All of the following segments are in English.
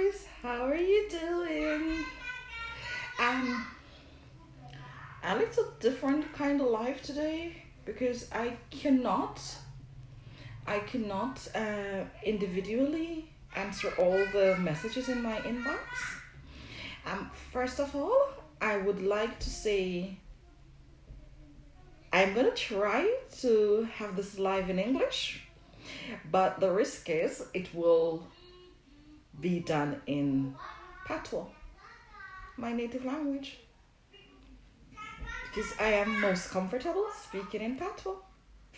guys, how are you doing? Um, a little different kind of life today because I cannot individually answer all the messages in my inbox. First of all, I would like to say I'm gonna try to have this live in English, but the risk is it will be done in Patois, my native language, because I am most comfortable speaking in Patois.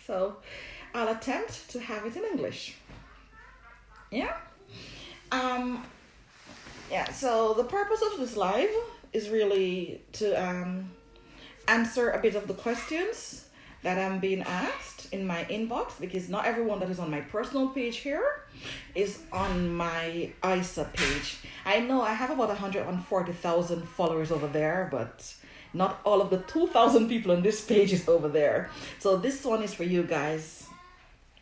So I'll attempt to have it in English. Yeah. So the purpose of this live is really to answer a bit of the questions that I'm being asked in my inbox, because not everyone that is on my personal page here is on my ISA page. I know I have about 140,000 followers over there, but not all of the 2,000 people on this page is over there. So this one is for you guys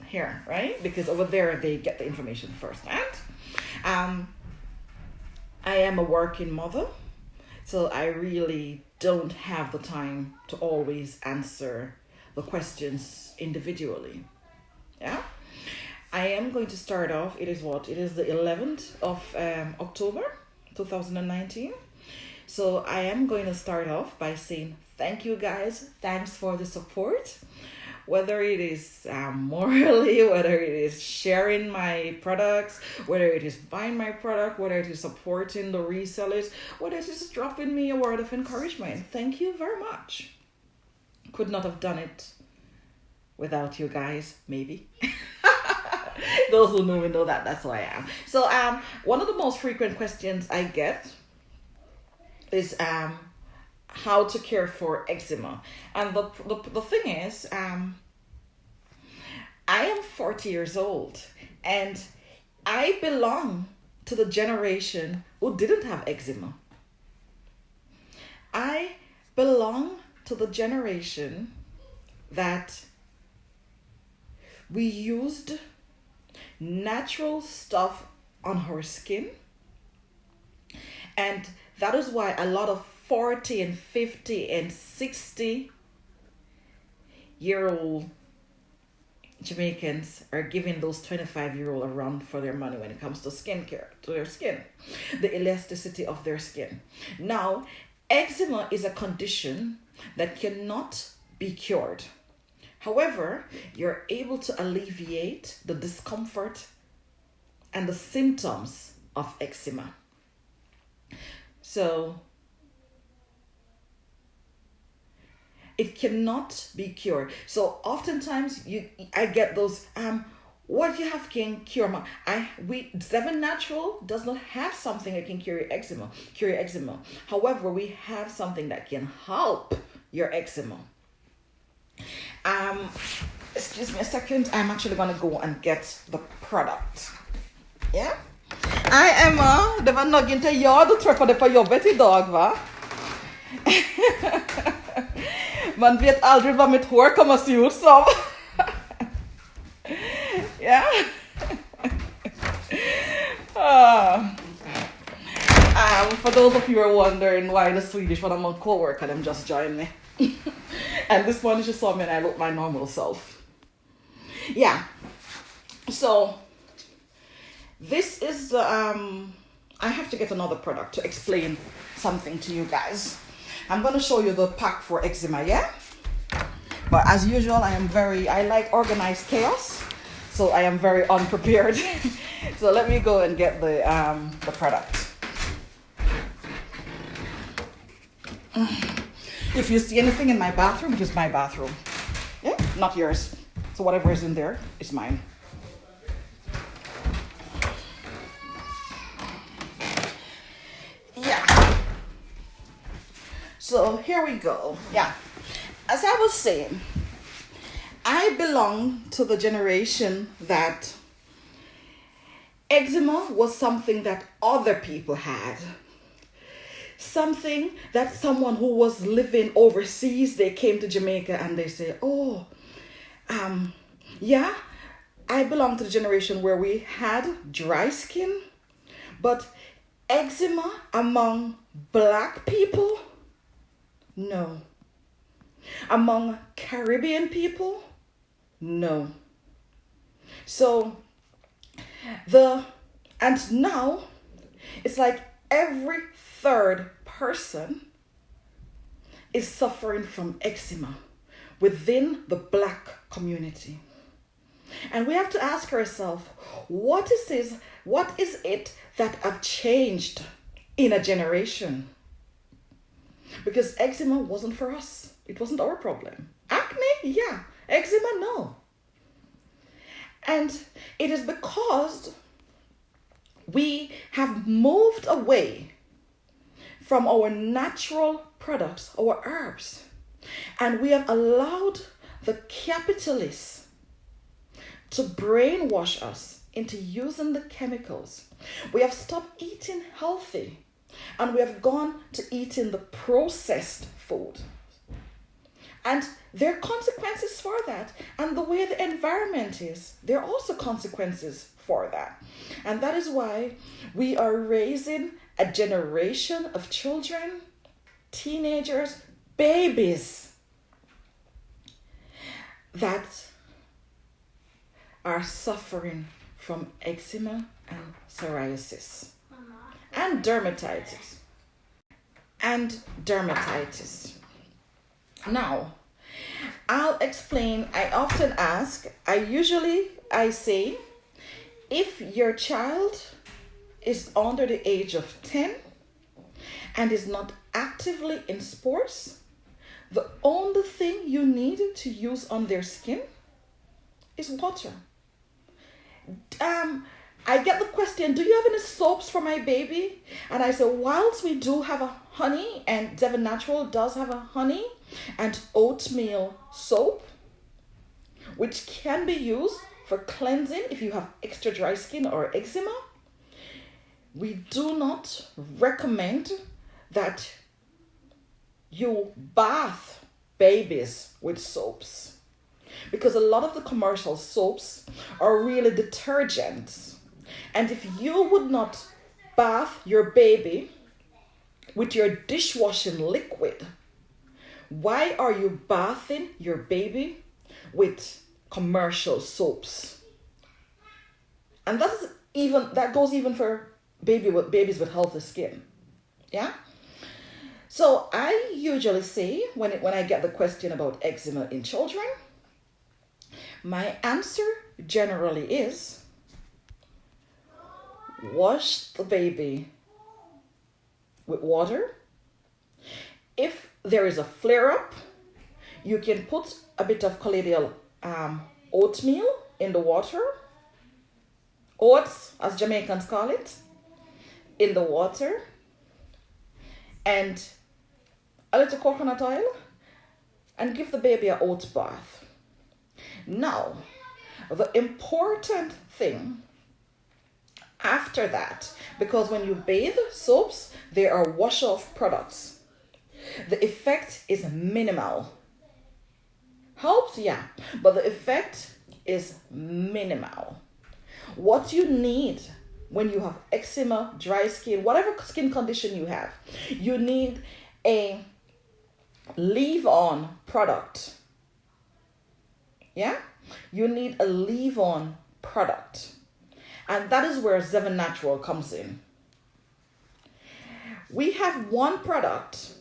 here, right? Because over there they get the information firsthand. I am a working mother, so I really don't have the time to always answer the questions individually. Yeah, I am going to start off. It is the 11th of October 2019. So I am going to start off by saying thank you guys. Thanks for the support. Whether it is morally, whether it is sharing my products, whether it is buying my product, whether it is supporting the resellers, whether it is dropping me a word of encouragement. Thank you very much. Could not have done it without you guys, maybe. Those who know me know that that's who I am. So one of the most frequent questions I get is how to care for eczema. And the thing is, I am 40 years old and I belong to the generation who didn't have eczema. I belong to the generation that we used natural stuff on our skin, and that is why a lot of 40 and 50 and 60-year-old Jamaicans are giving those 25-year-old a run for their money when it comes to skincare, to their skin, the elasticity of their skin. Now, eczema is a condition that cannot be cured. However, you're able to alleviate the discomfort and the symptoms of eczema. So, it cannot be cured. So oftentimes I get those what you have can cure my Zyzven Natural does not have something that can cure your eczema. However, we have something that can help your eczema. Excuse me a second. I'm actually gonna go and get the product. Yeah. I am det var nog inte jag du träffade på jobbet idag, va? Man vet aldrig vad mitt hår kommer att se ut som. Yeah. For those of you who are wondering why the Swedish one among co-worker, them just joined me. And this one just saw me and I look my normal self. Yeah. So this is the I have to get another product to explain something to you guys. I'm going to show you the pack for eczema, yeah? But as usual, I like organized chaos, so I am very unprepared. So let me go and get the product. If you see anything in my bathroom, it is my bathroom. Yeah, not yours. So whatever is in there is mine. So here we go. Yeah. As I was saying, I belong to the generation that eczema was something that other people had. Something that someone who was living overseas, they came to Jamaica and they say, yeah, I belong to the generation where we had dry skin, but eczema among Black people? No. Among Caribbean people? No. So and now it's like every third person is suffering from eczema within the Black community. And we have to ask ourselves, what is it that have changed in a generation? Because eczema wasn't for us. It wasn't our problem. Acne, yeah. Eczema, no. And it is because we have moved away from our natural products, our herbs, and we have allowed the capitalists to brainwash us into using the chemicals. We have stopped eating healthy and we have gone to eating the processed food. And there are consequences for that. And the way the environment is, there are also consequences for that. And that is why we are raising a generation of children, teenagers, babies that are suffering from eczema and psoriasis and dermatitis. Now, I'll explain. I often ask, I say, if your child is under the age of 10 and is not actively in sports, the only thing you need to use on their skin is water. I get the question, do you have any soaps for my baby? And I say, whilst we do have a honey, and Zyzven Natural does have a honey and oatmeal soap, which can be used for cleansing if you have extra dry skin or eczema, we do not recommend that you bath babies with soaps, because a lot of the commercial soaps are really detergents. And if you would not bath your baby with your dishwashing liquid, why are you bathing your baby with commercial soaps? And that goes even for babies with healthy skin. Yeah? So I usually say, when I get the question about eczema in children, my answer generally is, wash the baby with water. If there is a flare-up, you can put a bit of colloidal oatmeal in the water, oats as Jamaicans call it, in the water, and a little coconut oil, and give the baby an oat bath. Now, the important thing after that, because when you bathe, soaps, they are wash-off products. The effect is minimal. Helps, yeah, but the effect is minimal. What you need when you have eczema, dry skin, whatever skin condition you have, you need a leave-on product. Yeah? You need a leave-on product. And that is where Zyzven Natural comes in. We have one product,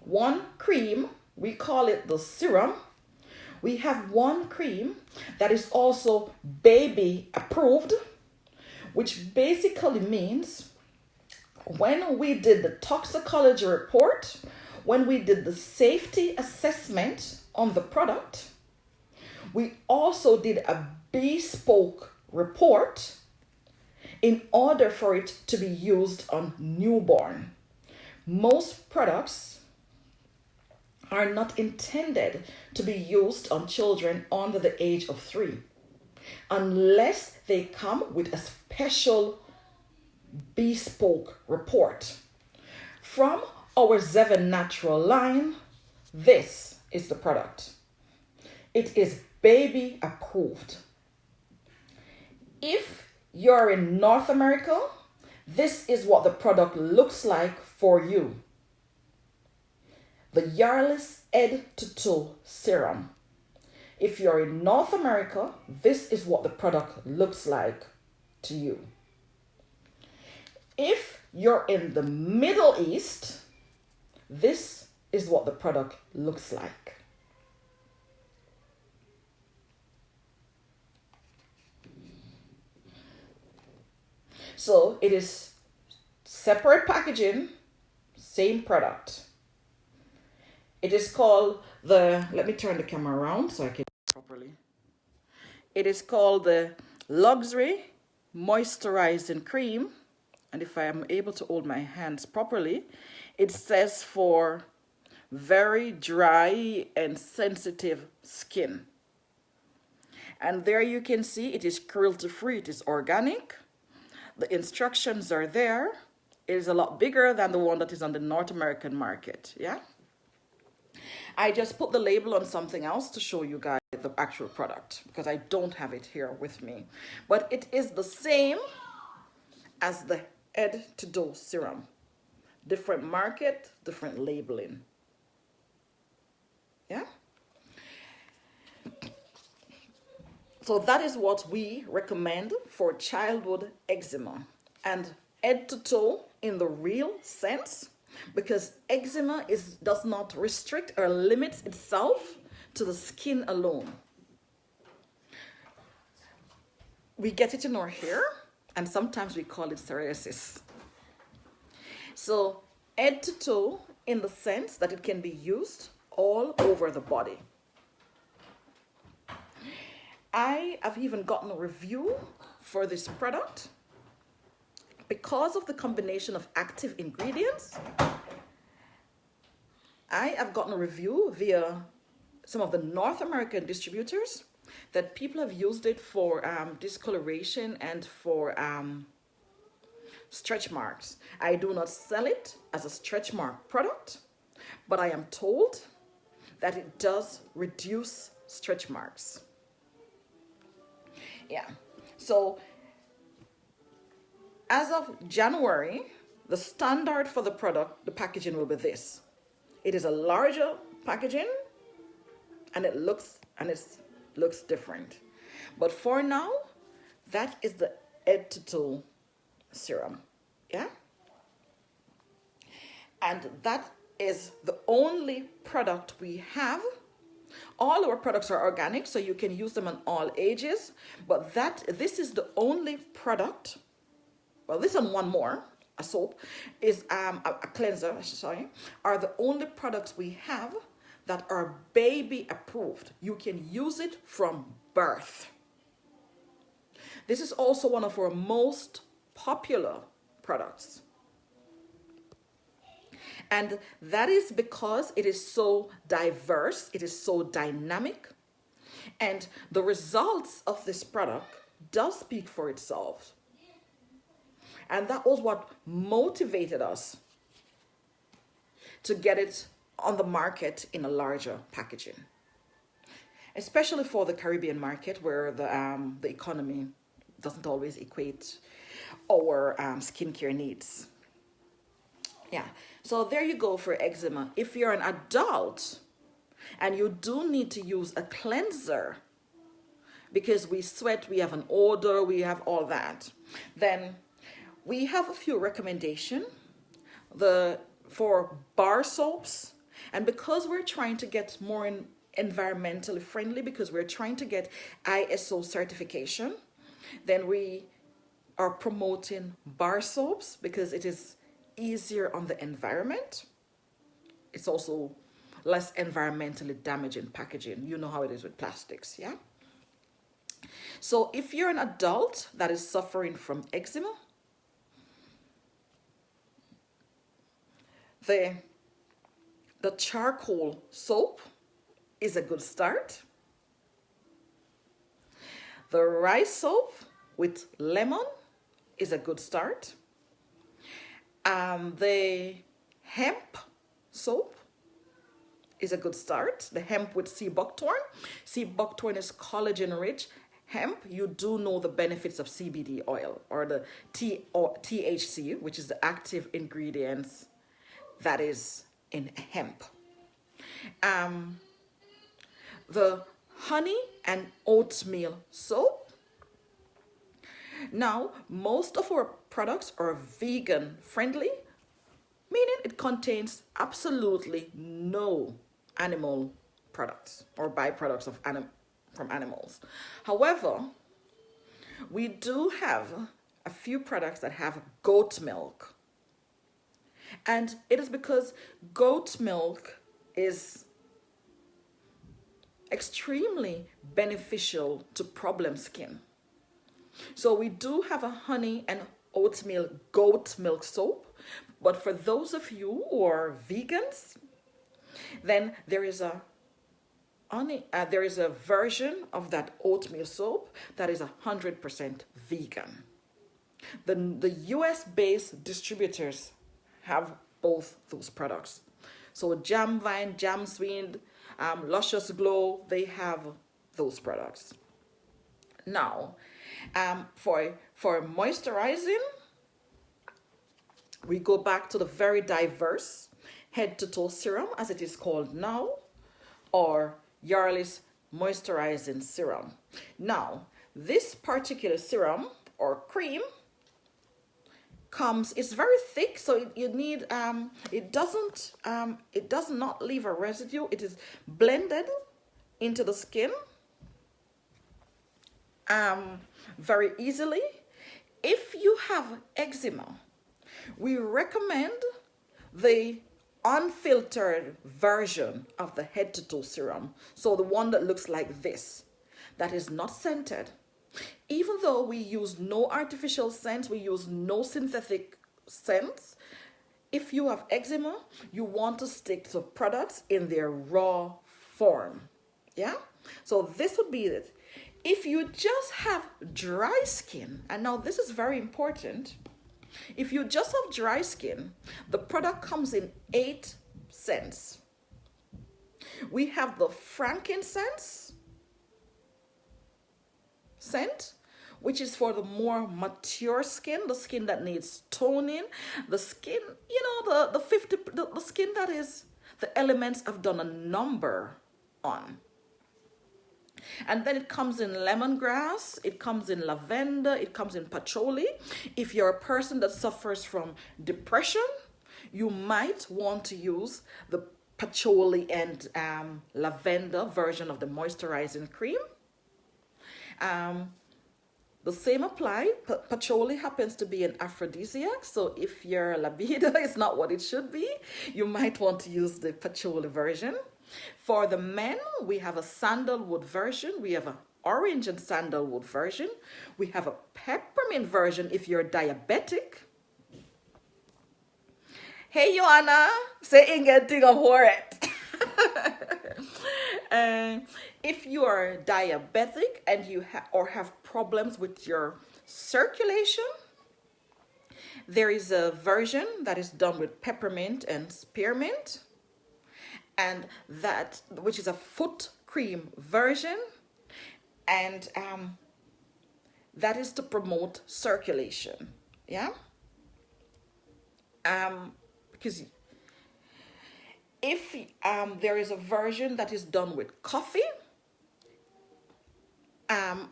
one cream, we call it the serum. We have one cream that is also baby approved, which basically means when we did the toxicology report, when we did the safety assessment on the product, we also did a bespoke report in order for it to be used on newborn. Most products are not intended to be used on children under the age of 3 unless they come with a special bespoke report. From our Zyzven Natural line, this is the product. It is baby approved. If you're in North America, This is what the product looks like for you. The Yarlis Head to Toe Serum. If you're in North America, this is what the product looks like to you. If you're in the Middle East, this is what the product looks like. So it is separate packaging, same product. It is called let me turn the camera around so I can properly. It is called the Luxury Moisturizing Cream. And if I am able to hold my hands properly, it says for very dry and sensitive skin. And there you can see it is cruelty-free, it is organic. The instructions are there. It is a lot bigger than the one that is on the North American market, yeah? I just put the label on something else to show you guys the actual product because I don't have it here with me. But it is the same as the Head to Toe Serum. Different market, different labeling. Yeah? So that is what we recommend for childhood eczema. And head to toe in the real sense, because eczema does not restrict or limits itself to the skin alone. We get it in our hair, and sometimes we call it psoriasis. So head to toe in the sense that it can be used all over the body. I have even gotten a review for this product because of the combination of active ingredients. I have gotten a review via some of the North American distributors that people have used it for discoloration and for stretch marks. I do not sell it as a stretch mark product, but I am told that it does reduce stretch marks. Yeah, so as of January, the standard for the product, the packaging will be this. It is a larger packaging and it looks different. But for now, that is the head to toe serum. Yeah? And that is the only product we have. All our products are organic, so you can use them on all ages. But this is the only product. Well, this and one more, a soap, is a cleanser, sorry, are the only products we have that are baby approved. You can use it from birth. This is also one of our most popular products. And that is because it is so diverse, it is so dynamic, and the results of this product does speak for itself. And that was what motivated us to get it on the market in a larger packaging, especially for the Caribbean market where the economy doesn't always equate our skincare needs. Yeah, so there you go for eczema. If you're an adult and you do need to use a cleanser because we sweat, we have an odor, we have all that, then we have a few recommendations for bar soaps. And because we're trying to get more environmentally friendly, because we're trying to get ISO certification, then we are promoting bar soaps because it is easier on the environment. It's also less environmentally damaging packaging. You know how it is with plastics, yeah? So if you're an adult that is suffering from eczema, the charcoal soap is a good start. The rice soap with lemon is a good start. The hemp soap is a good start. The hemp with sea buckthorn. Sea buckthorn is collagen rich. hemp, you do know the benefits of CBD oil, or the THC, which is the active ingredients that is in hemp. The honey and oatmeal soap. Now, most of our products are vegan friendly, meaning it contains absolutely no animal products or byproducts of from animals. However, we do have a few products that have goat milk. And it is because goat milk is extremely beneficial to problem skin. So we do have a honey and oatmeal goat milk soap. But for those of you who are vegans, then there is a version of that oatmeal soap that is 100% vegan. The US-based distributors have both those products. So Jamvine, Jamsweed, Luscious Glow, they have those products. Now, for moisturizing, we go back to the very diverse head to toe serum, as it is called now, or Yarlis moisturizing serum. Now, this particular serum or cream it's very thick, so you need it does not leave a residue. It is blended into the skin very easily. If you have eczema, we recommend the unfiltered version of the head to toe serum. So the one that looks like this, that is not scented. Even though we use no artificial scents, we use no synthetic scents, if you have eczema, you want to stick to products in their raw form. Yeah? So this would be it. If you just have dry skin, and now this is very important, if you just have dry skin, the product comes in 8 scents. We have the frankincense scent, which is for the more mature skin, the skin that needs toning, the skin, the skin that is, the elements have done a number on. And then it comes in lemongrass, it comes in lavender, it comes in patchouli. If you're a person that suffers from depression, you might want to use the patchouli and lavender version of the moisturizing cream. The same apply. Patchouli happens to be an aphrodisiac, so if your libido is not what it should be, you might want to use the patchouli version. For the men, we have a sandalwood version. We have an orange and sandalwood version. We have a peppermint version if you're diabetic. Hey, Joanna, say anything about it. If you are diabetic and you have problems with your circulation, there is a version that is done with peppermint and spearmint, and which is a foot cream version, and that is to promote circulation. Yeah. Because if there is a version that is done with coffee,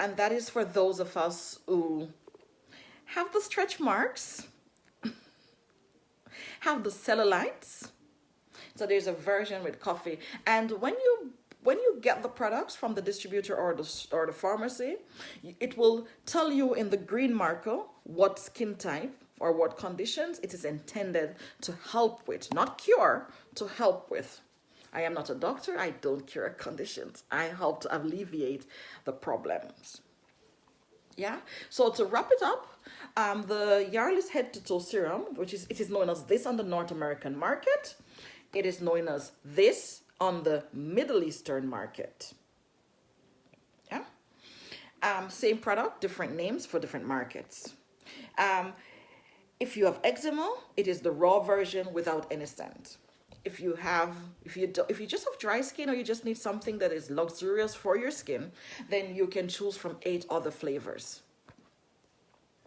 and that is for those of us who have the stretch marks, have the cellulites. So there's a version with coffee, and when you get the products from the distributor or the pharmacy, it will tell you in the green marker what skin type or what conditions it is intended to help with, not cure, to help with. I am not a doctor. I don't cure conditions. I help to alleviate the problems. Yeah. So to wrap it up, the Yarlis Head to Toe Serum, it is known as this on the North American market. It is known as this on the Middle Eastern market. Yeah. Same product, different names for different markets. If you have eczema, it is the raw version without any scent. if you just have dry skin, or you just need something that is luxurious for your skin, then you can choose from 8 other flavors.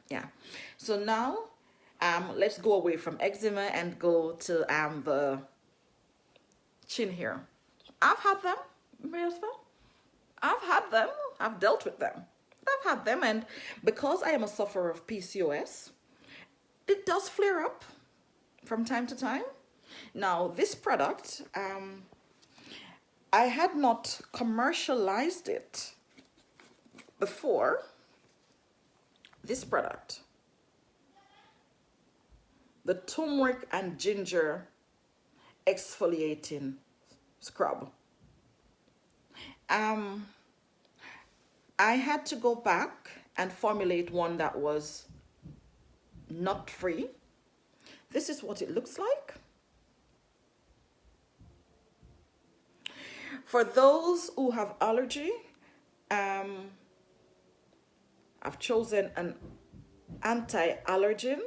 Yeah. So now let's go away from eczema and go to the chin hair. I've had them, I've dealt with them. I've had them, and because I am a sufferer of PCOS, it does flare up from time to time. Now, this product, I had not commercialized it before. This product, the turmeric and ginger exfoliating scrub. I had to go back and formulate one that was nut free. This is what it looks like. For those who have allergy, I've chosen an anti-allergen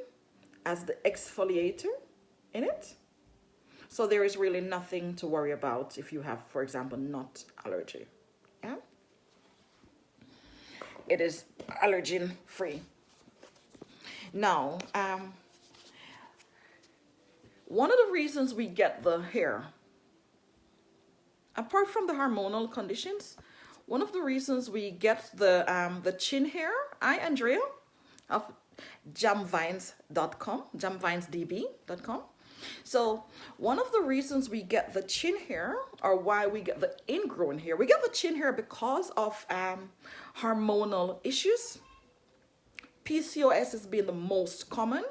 as the exfoliator in it. So there is really nothing to worry about if you have, for example, nut allergy. Yeah. It is allergen free. Now, one of the reasons we get the hair, apart from the hormonal conditions, one of the reasons we get the chin hair, I, Andrea, of jamvines.com, jamvinesdb.com. So one of the reasons we get the chin hair, or why we get the ingrown hair, we get the chin hair because of hormonal issues. PCOS has been the most common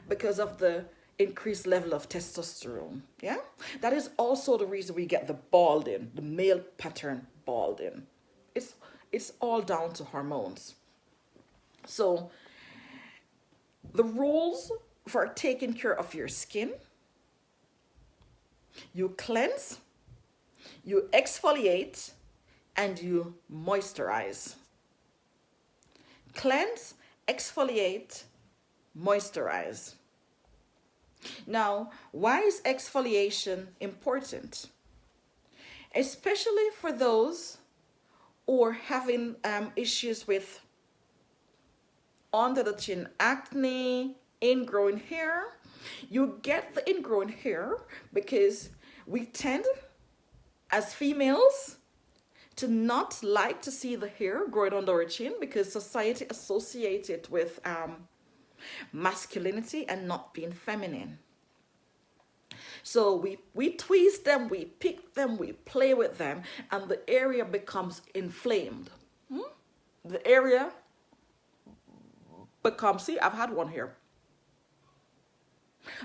because of the increased level of testosterone. Yeah, that is also the reason we get the balding, the male pattern balding. It's all down to hormones. So the rules for taking care of your skin: you cleanse, you exfoliate, and you moisturize. Cleanse, exfoliate, moisturize. Now, why is exfoliation important? Especially for those who are having issues with under the chin acne, ingrown hair. You get the ingrown hair because we tend, as females, to not like to see the hair growing under our chin because society associates it with masculinity and not being feminine. So we twist them, we pick them, we play with them, and the area becomes inflamed. The area becomes, see, I've had one here.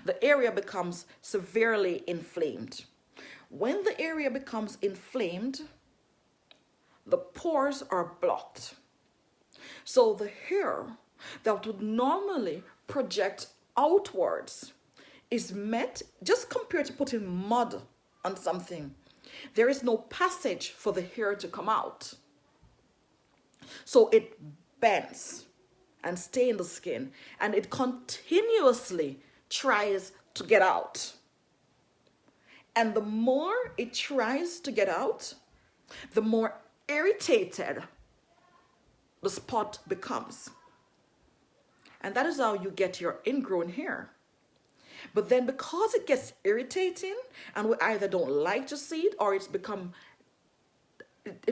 The area becomes severely inflamed. When the area becomes inflamed, the pores are blocked. So the hair that would normally project outwards is met, just compared to putting mud on something. There is no passage for the hair to come out. So it bends and stays in the skin, and it continuously tries to get out. And the more it tries to get out, the more irritated the spot becomes. And that is how you get your ingrown hair. But then because it gets irritating and we either don't like to see it, or it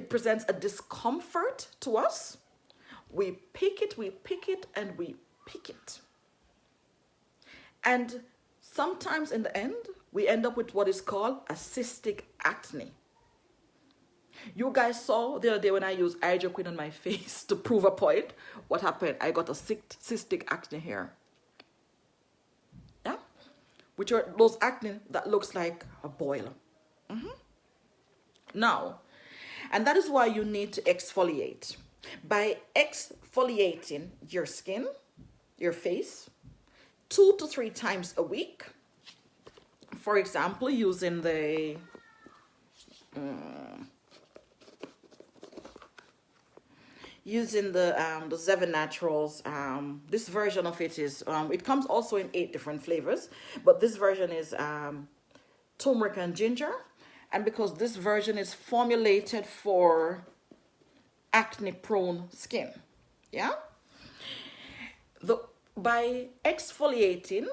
presents a discomfort to us, we pick it, and we pick it. And sometimes in the end, we end up with what is called a cystic acne. You guys saw the other day when I used hydroquinone on my face to prove a point. What happened? I got a cystic acne hair. Yeah? Which are those acne that looks like a boil. Now, and that is why you need to exfoliate. By exfoliating your skin, your face, 2 to 3 times a week. For example, using the Zyzven Naturals. This version of it is, it comes also in 8 different flavors, but this version is turmeric and ginger. And because this version is formulated for acne prone skin. Yeah. By exfoliating,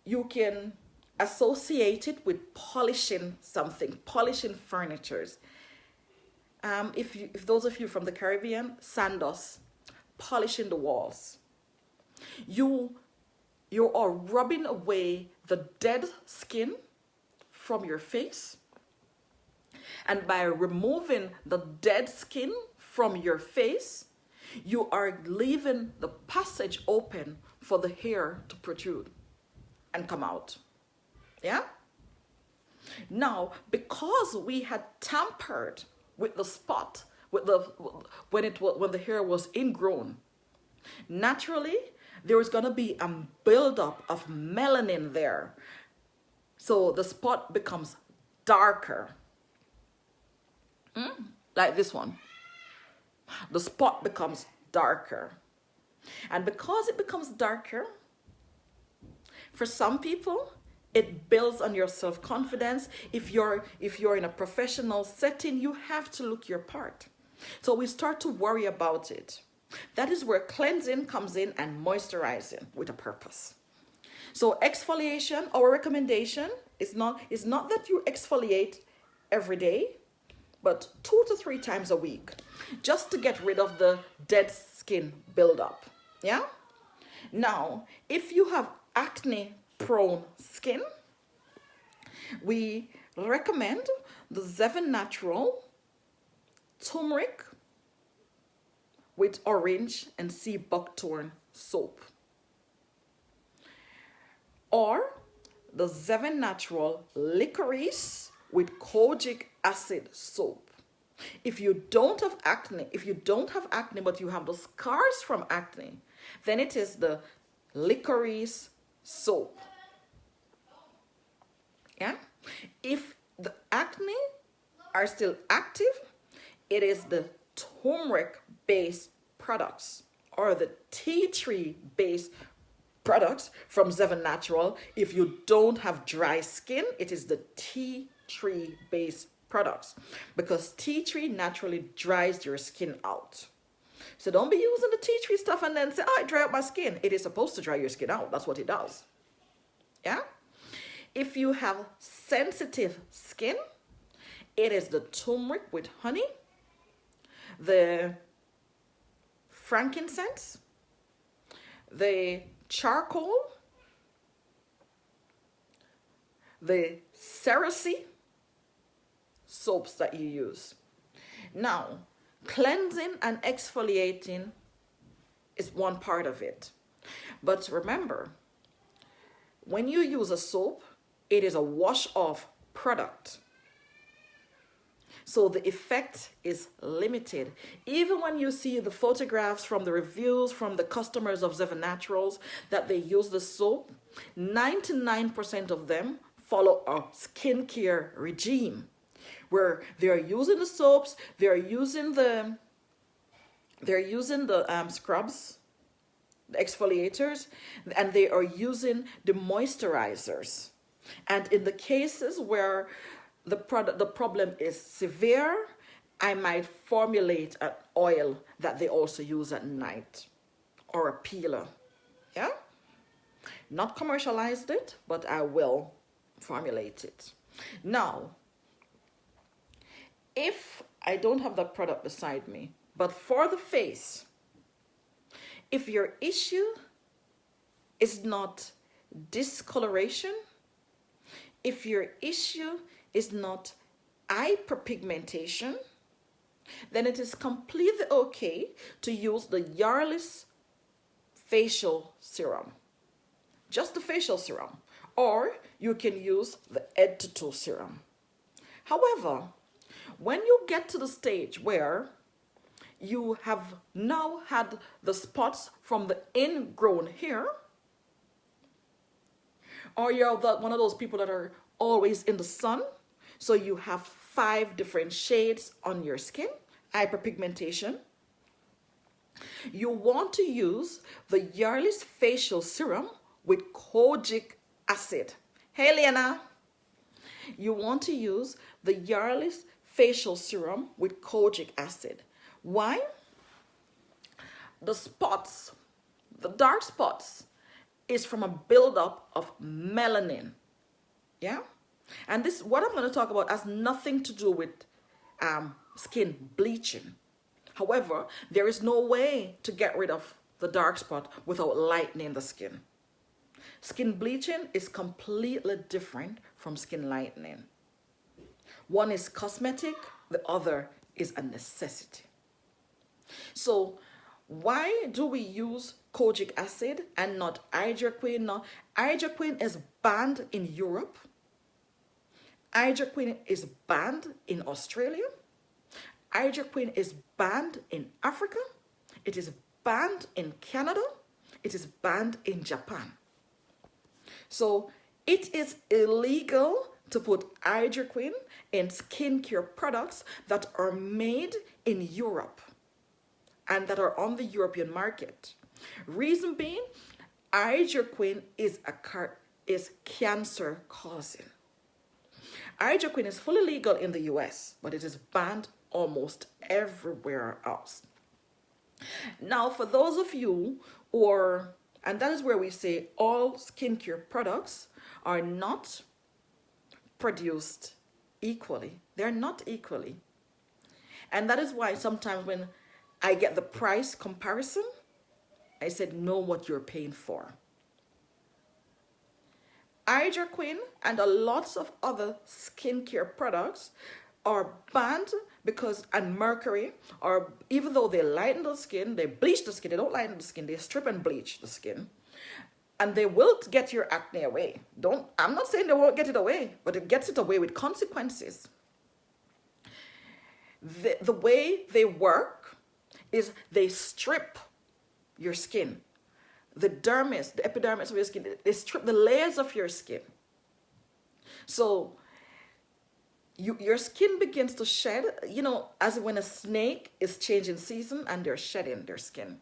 you can associate it with polishing something, polishing furnitures. If those of you from the Caribbean, sandos, polishing the walls. You are rubbing away the dead skin from your face. And by removing the dead skin from your face, you are leaving the passage open for the hair to protrude and come out. Yeah? Now, because we had tampered with the spot when the hair was ingrown, naturally there is going to be a buildup of melanin there. So the spot becomes darker. Like this one. The spot becomes darker. And because it becomes darker, for some people, it builds on your self-confidence. If you're in a professional setting, you have to look your part. So we start to worry about it. That is where cleansing comes in and moisturizing with a purpose. So exfoliation, our recommendation is not that you exfoliate every day, but 2 to 3 times a week, just to get rid of the dead skin buildup. Yeah? Now, if you have acne-prone skin, we recommend the Zyzven Natural turmeric with orange and sea buckthorn soap, or the Zyzven Natural licorice with kojic acid soap. If you don't have acne, but you have the scars from acne, then it is the licorice soap. Yeah? If the acne are still active, it is the turmeric-based products or the tea tree-based products from Zyzven Natural. If you don't have dry skin, it is the tea tree-based products, because tea tree naturally dries your skin out. So don't be using the tea tree stuff and then say, oh, it dry out my skin. It is supposed to dry your skin out. That's what it does. Yeah? If you have sensitive skin, it is the turmeric with honey, the frankincense, the charcoal, the cerasee soaps that you use. Now, cleansing and exfoliating is one part of it. But remember, when you use a soap, it is a wash-off product. So the effect is limited. Even when you see the photographs from the reviews from the customers of Zyzven Naturals that they use the soap, 99% of them follow a skincare regime where they are using the soaps, they're using the scrubs, the exfoliators, and they are using the moisturizers. And in the cases where the problem is severe, I might formulate an oil that they also use at night, or a peeler. Yeah? Not commercialized it, but I will formulate it. Now, if I don't have that product beside me, but for the face, if your issue is not discoloration, if your issue is not hyperpigmentation, then it is completely okay to use the Yarlis facial serum. Just the facial serum. Or you can use the head to toe serum. However, when you get to the stage where you have now had the spots from the ingrown hair, or you're one of those people that are always in the sun, so you have 5 different shades on your skin, hyperpigmentation, you want to use the Yarlis facial serum with kojic acid. Hey, Lena. you want to use the Yarlis facial serum with kojic acid. Why? The spots, the dark spots, is from a buildup of melanin. Yeah? And this, what I'm going to talk about, has nothing to do with skin bleaching. However, there is no way to get rid of the dark spot without lightening the skin. Skin bleaching is completely different from skin lightening. One is cosmetic, the other is a necessity. So why do we use kojic acid and not hydroquinone? Now, hydroquinone is banned in Europe. Hydroquinone is banned in Australia. Hydroquinone is banned in Africa. It is banned in Canada. It is banned in Japan. So it is illegal to put hydroquinone in skincare products that are made in Europe and that are on the European market. Reason being, hydroquinone is cancer causing. Hydroquinone is fully legal in the US, but it is banned almost everywhere else. Now, for those of you who are, and that is where we say all skincare products are not produced equally. They're not equally. And that is why sometimes when I get the price comparison, I said, know what you're paying for. Hydroquinone and a lots of other skincare products are banned because, and mercury, or even though they lighten the skin, they bleach the skin, they don't lighten the skin, they strip and bleach the skin. And they will get your acne away. I'm not saying they won't get it away, but it gets it away with consequences. The way they work is they strip your skin. The dermis, the epidermis of your skin, they strip the layers of your skin. So your skin begins to shed, as when a snake is changing season and they're shedding their skin.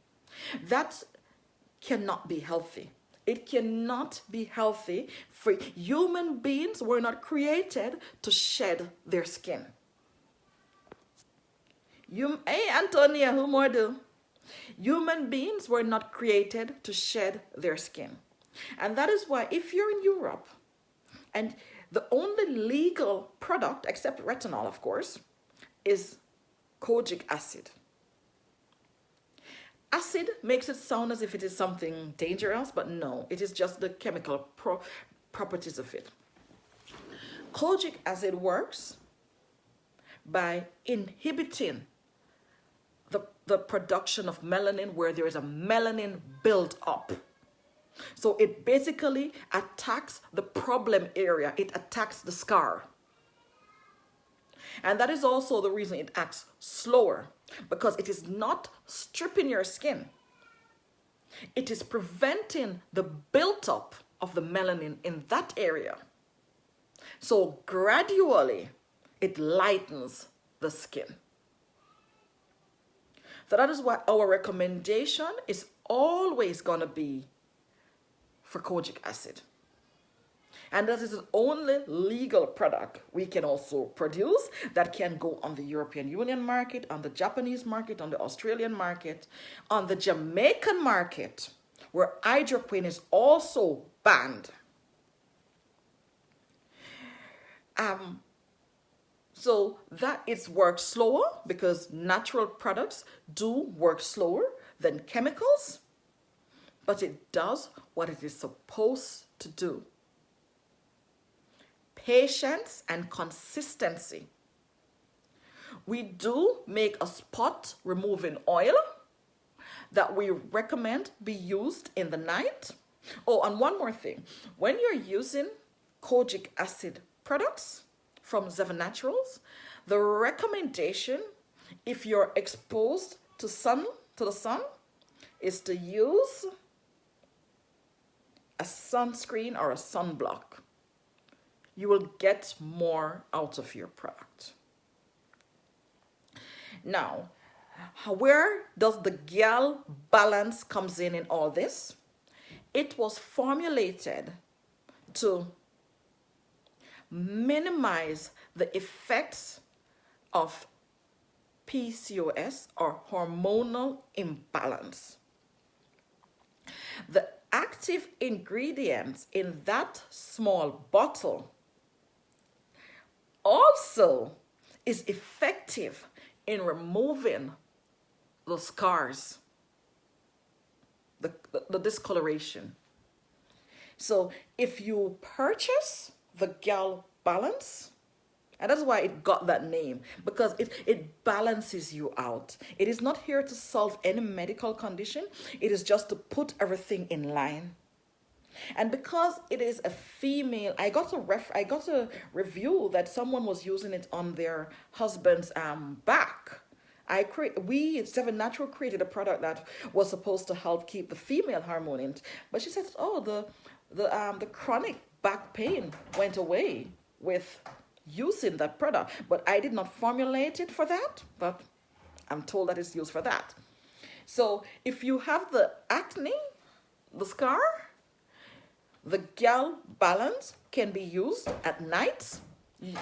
That cannot be healthy. It cannot be healthy for human beings. Were not created to shed their skin. Hey, Antonia, who more do? Human beings were not created to shed their skin. And that is why if you're in Europe and the only legal product, except retinol, of course, is kojic acid. Acid makes it sound as if it is something dangerous, but no, it is just the chemical properties of it. Kojic acid works by inhibiting the production of melanin where there is a melanin build up. So it basically attacks the problem area. It attacks the scar. And that is also the reason it acts slower, because it is not stripping your skin. It is preventing the build-up of the melanin in that area. So gradually, it lightens the skin. So that is why our recommendation is always going to be for kojic acid. And that is the only legal product we can also produce that can go on the European Union market, on the Japanese market, on the Australian market, on the Jamaican market, where hydroquinone is also banned. So that it works slower because natural products do work slower than chemicals, but it does what it is supposed to do. Patience and consistency. We do make a spot removing oil that we recommend be used in the night. Oh, and one more thing. When you're using kojic acid products from Zyzven Naturals, the recommendation, if you're exposed to the sun, is to use a sunscreen or a sunblock. You will get more out of your product. Now, where does the GAL balance comes in all this? It was formulated to minimize the effects of PCOS or hormonal imbalance. The active ingredients in that small bottle also is effective in removing the scars, the discoloration. So if you purchase the Gal Balance, and that's why it got that name, because it balances you out. It is not here to solve any medical condition. It is just to put everything in line. And because it is a female, I got a review that someone was using it on their husband's back. Zyzven Natural created a product that was supposed to help keep the female hormone in, but she said, oh, the chronic back pain went away with using that product. But I did not formulate it for that, but I'm told that it's used for that. So if you have the acne, the scar, the Gal Balance can be used at night.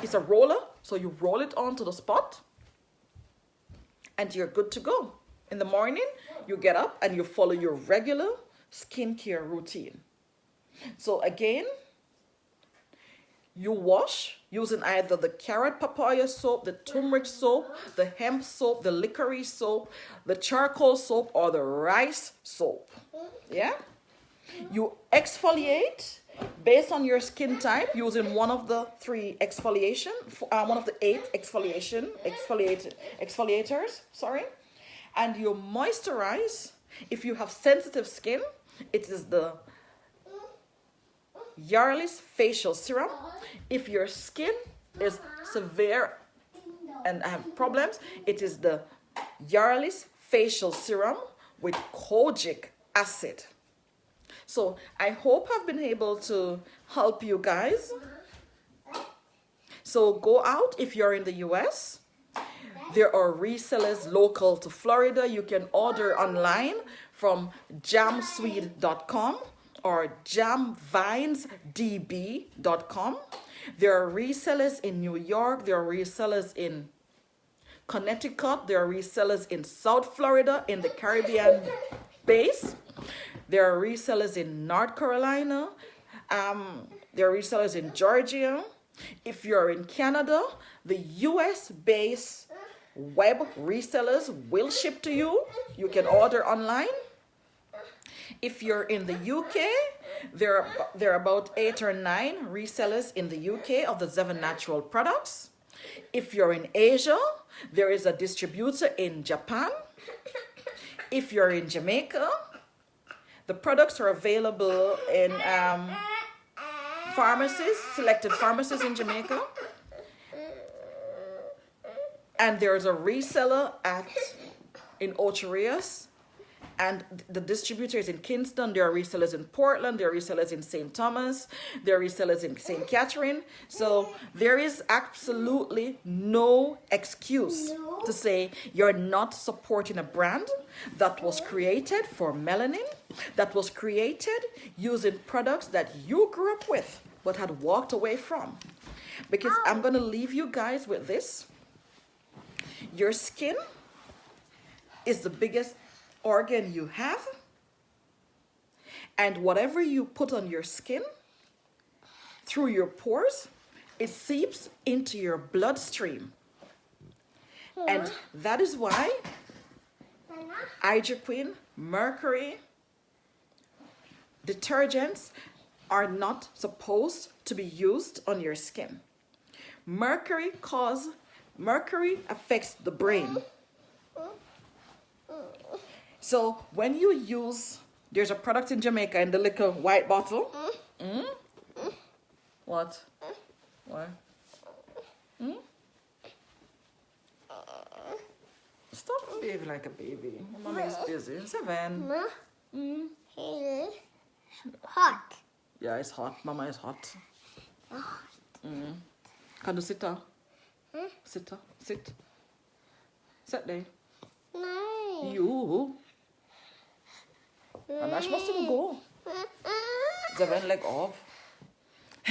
It's a roller, so you roll it onto the spot and you're good to go. In the morning, you get up and you follow your regular skincare routine. So again, you wash using either the carrot papaya soap, the turmeric soap, the hemp soap, the licorice soap, the charcoal soap, or the rice soap. Yeah? You exfoliate based on your skin type using one of the 8 exfoliators, and you moisturize. If you have sensitive skin, it is the Yarlis facial serum. If your skin is severe and have problems, it is the Yarlis facial serum with kojic acid. So I hope I've been able to help you guys. So go out if you're in the US. There are resellers local to Florida. You can order online from jamsweed.com or jamvinesdb.com. There are resellers in New York. There are resellers in Connecticut. There are resellers in South Florida, in the Caribbean base. There are resellers in North Carolina. There are resellers in Georgia. If you're in Canada, the US-based web resellers will ship to you. You can order online. If you're in the UK, there are about 8 or 9 resellers in the UK of the Zyzven Natural products. If you're in Asia, there is a distributor in Japan. If you're in Jamaica, the products are available in pharmacies, selected pharmacies in Jamaica. And there's a reseller in Ocho Rios. And the distributor is in Kingston. There are resellers in Portland. There are resellers in St. Thomas. There are resellers in St. Catherine. So there is absolutely no excuse to say you're not supporting a brand that was created for melanin, that was created using products that you grew up with but had walked away from. Because I'm going to leave you guys with this. Your skin is the biggest organ you have, and whatever you put on your skin through your pores, it seeps into your bloodstream. And that is why hydroquin, mercury, detergents are not supposed to be used on your skin. Mercury affects the brain. So when you use, there's a product in Jamaica in the little white bottle. What? What? Stop behaving like a baby. Mommy is busy. Zyzven. Hot. Yeah, it's hot. Mama is hot. Can you sit down? Sit down. Sit. Sit there. No. You. And Ash must even go. Zyzven, leg off.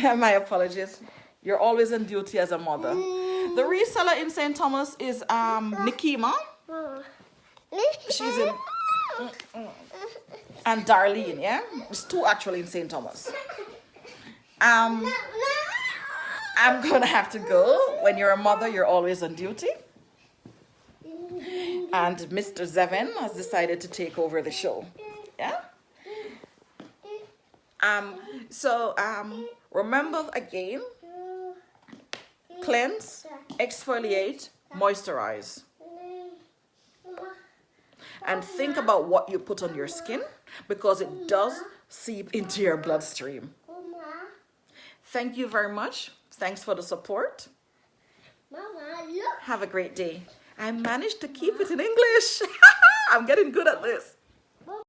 My apologies. You're always on duty as a mother. The reseller in St. Thomas is Nikima. She's in... And Darlene, yeah? There's two actually in St. Thomas. I'm gonna have to go. When you're a mother, you're always on duty. And Mr. Zyzven has decided to take over the show. Yeah? Remember again, cleanse, exfoliate, moisturize. And think about what you put on your skin, because it does seep into your bloodstream. Thank you very much. Thanks for the support. Mama, look. Have a great day. I managed to keep it in English. I'm getting good at this.